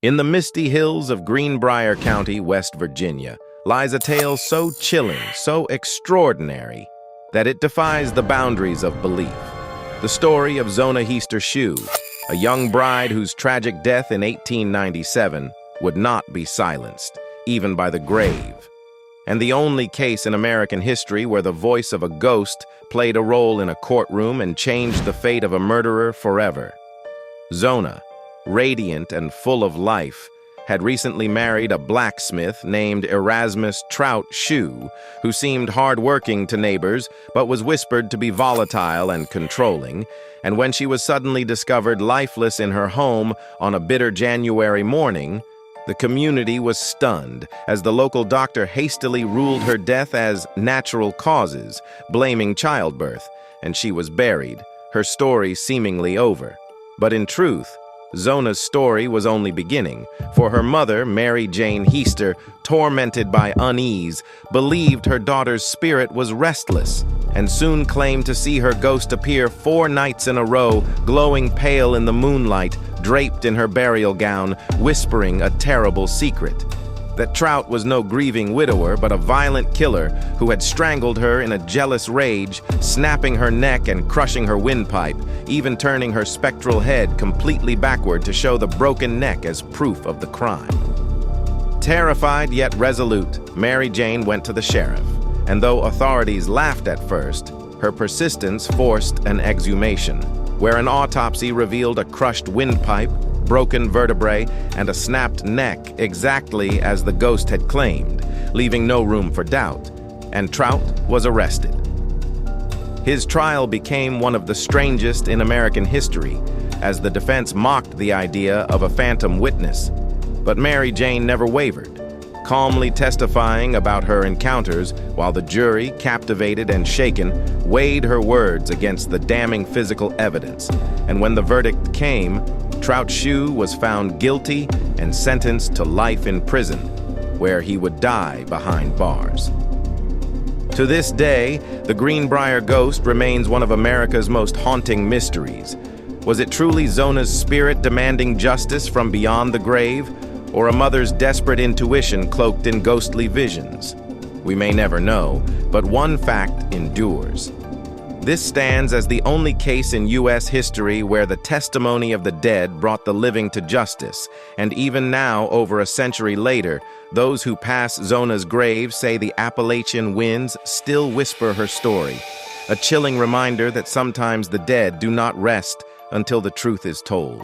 In the misty hills of Greenbrier County, West Virginia, lies a tale so chilling, so extraordinary, that it defies the boundaries of belief. The story of Zona Heaster Shue, a young bride whose tragic death in 1897 would not be silenced, even by the grave. And the only case in American history where the voice of a ghost played a role in a courtroom and changed the fate of a murderer forever. Zona, radiant and full of life, had recently married a blacksmith named Erasmus Trout Shue, who seemed hard-working to neighbors but was whispered to be volatile and controlling, and when she was suddenly discovered lifeless in her home on a bitter January morning, the community was stunned as the local doctor hastily ruled her death as natural causes, blaming childbirth, and she was buried, her story seemingly over. But in truth, Zona's story was only beginning, for her mother, Mary Jane Heaster, tormented by unease, believed her daughter's spirit was restless, and soon claimed to see her ghost appear 4 nights in a row, glowing pale in the moonlight, draped in her burial gown, whispering a terrible secret. That Trout was no grieving widower, but a violent killer who had strangled her in a jealous rage, snapping her neck and crushing her windpipe, even turning her spectral head completely backward to show the broken neck as proof of the crime. Terrified yet resolute, Mary Jane went to the sheriff, and though authorities laughed at first, her persistence forced an exhumation, where an autopsy revealed a crushed windpipe, broken vertebrae, and a snapped neck exactly as the ghost had claimed, leaving no room for doubt, and Trout was arrested. His trial became one of the strangest in American history, as the defense mocked the idea of a phantom witness. But Mary Jane never wavered, calmly testifying about her encounters while the jury, captivated and shaken, weighed her words against the damning physical evidence. And when the verdict came, Trout Shue was found guilty and sentenced to life in prison, where he would die behind bars. To this day, the Greenbrier Ghost remains one of America's most haunting mysteries. Was it truly Zona's spirit demanding justice from beyond the grave, or a mother's desperate intuition cloaked in ghostly visions? We may never know, but one fact endures. This stands as the only case in U.S. history where the testimony of the dead brought the living to justice, and even now, over a century later, those who pass Zona's grave say the Appalachian winds still whisper her story, a chilling reminder that sometimes the dead do not rest until the truth is told.